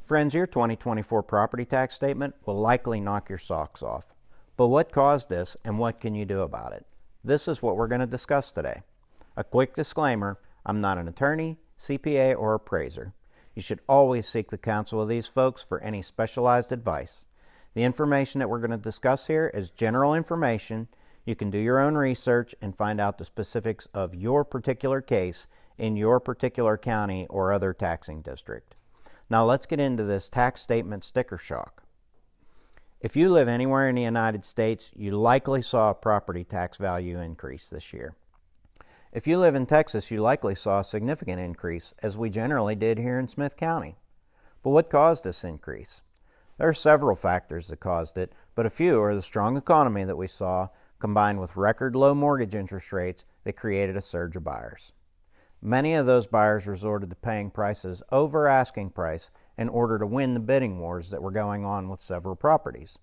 Friends, your 2024 property tax statement will likely knock your socks off. But what caused this and what can you do about it? This is what we're going to discuss today. A quick disclaimer, I'm not an attorney, CPA, or appraiser. You should always seek the counsel of these folks for any specialized advice. The information that we're going to discuss here is general information. You can do your own research and find out the specifics of your particular case in your particular county or other taxing district. Now let's get into this tax statement sticker shock. If you live anywhere in the United States, you likely saw a property tax value increase this year. If you live in Texas, you likely saw a significant increase, as we generally did here in Smith County. But what caused this increase? There are several factors that caused it, but a few are the strong economy that we saw, combined with record low mortgage interest rates that created a surge of buyers. Many of those buyers resorted to paying prices over asking price in order to win the bidding wars that were going on with several properties.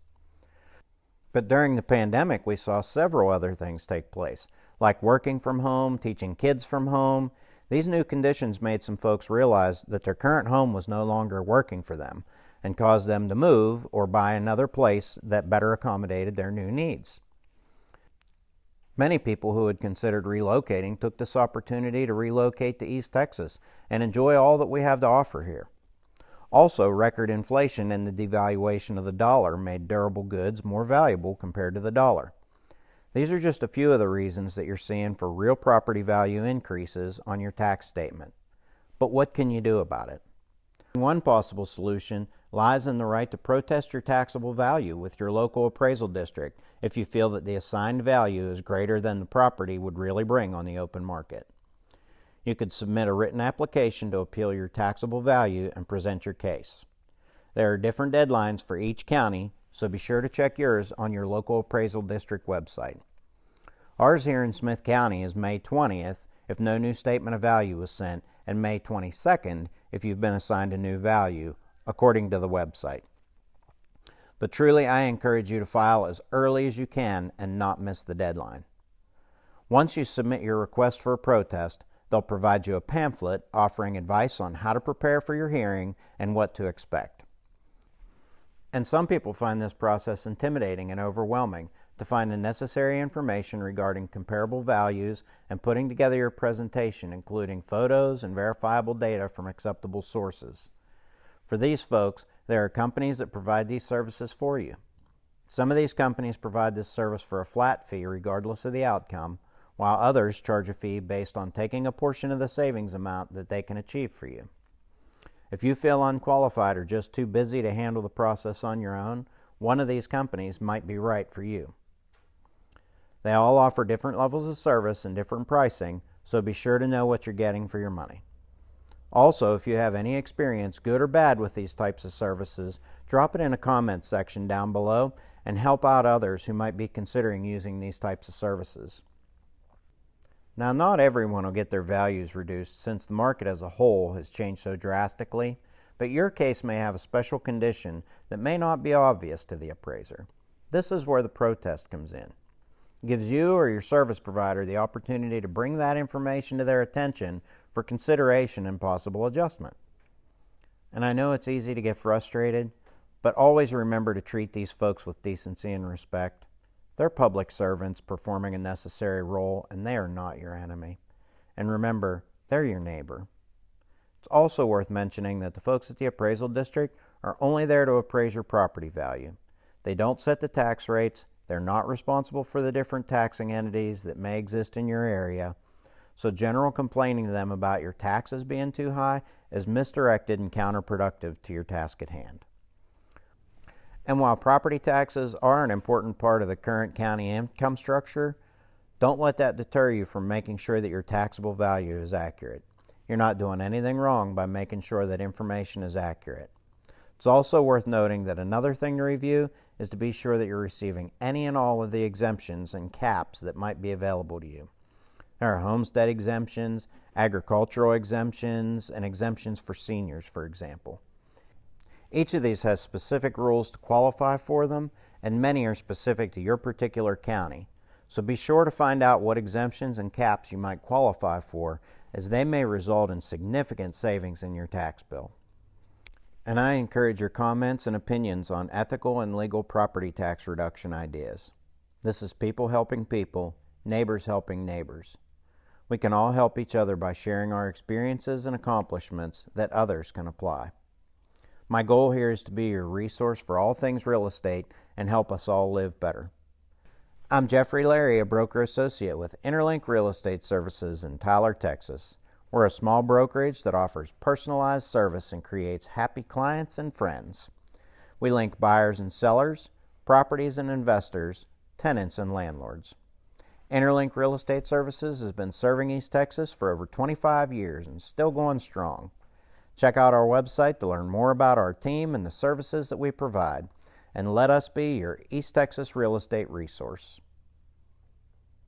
But during the pandemic, we saw several other things take place, like working from home, teaching kids from home. These new conditions made some folks realize that their current home was no longer working for them and caused them to move or buy another place that better accommodated their new needs. Many people who had considered relocating took this opportunity to relocate to East Texas and enjoy all that we have to offer here. Also, record inflation and the devaluation of the dollar made durable goods more valuable compared to the dollar. These are just a few of the reasons that you're seeing for real property value increases on your tax statement. But what can you do about it? One possible solution lies in the right to protest your taxable value with your local appraisal district if you feel that the assigned value is greater than the property would really bring on the open market. You could submit a written application to appeal your taxable value and present your case. There are different deadlines for each county, so be sure to check yours on your local appraisal district website. Ours here in Smith County is May 20th if no new statement of value was sent, and May 22nd if you've been assigned a new value, according to the website. But truly, I encourage you to file as early as you can and not miss the deadline. Once you submit your request for a protest, they'll provide you a pamphlet offering advice on how to prepare for your hearing and what to expect. And some people find this process intimidating and overwhelming to find the necessary information regarding comparable values and putting together your presentation, including photos and verifiable data from acceptable sources. For these folks, there are companies that provide these services for you. Some of these companies provide this service for a flat fee regardless of the outcome, while others charge a fee based on taking a portion of the savings amount that they can achieve for you. If you feel unqualified or just too busy to handle the process on your own, one of these companies might be right for you. They all offer different levels of service and different pricing, so be sure to know what you're getting for your money. Also, if you have any experience, good or bad, with these types of services, drop it in a comment section down below and help out others who might be considering using these types of services. Now, not everyone will get their values reduced since the market as a whole has changed so drastically, but your case may have a special condition that may not be obvious to the appraiser. This is where the protest comes in. It gives you or your service provider the opportunity to bring that information to their attention for consideration and possible adjustment. And I know it's easy to get frustrated, but always remember to treat these folks with decency and respect. They're public servants performing a necessary role, and they are not your enemy. And remember, they're your neighbor. It's also worth mentioning that the folks at the appraisal district are only there to appraise your property value. They don't set the tax rates. They're not responsible for the different taxing entities that may exist in your area. So general complaining to them about your taxes being too high is misdirected and counterproductive to your task at hand. And while property taxes are an important part of the current county income structure, don't let that deter you from making sure that your taxable value is accurate. You're not doing anything wrong by making sure that information is accurate. It's also worth noting that another thing to review is to be sure that you're receiving any and all of the exemptions and caps that might be available to you. There are homestead exemptions, agricultural exemptions, and exemptions for seniors, for example. Each of these has specific rules to qualify for them, and many are specific to your particular county. So be sure to find out what exemptions and caps you might qualify for, as they may result in significant savings in your tax bill. and I encourage your comments and opinions on ethical and legal property tax reduction ideas. This is people helping people, neighbors helping neighbors. We can all help each other by sharing our experiences and accomplishments that others can apply. My goal here is to be your resource for all things real estate and help us all live better. I'm Jeffrey Larry, a broker associate with Interlink Real Estate Services in Tyler, Texas. We're a small brokerage that offers personalized service and creates happy clients and friends. We link buyers and sellers, properties and investors, tenants and landlords. Interlink Real Estate Services has been serving East Texas for over 25 years and still going strong. Check out our website to learn more about our team and the services that we provide, and let us be your East Texas real estate resource.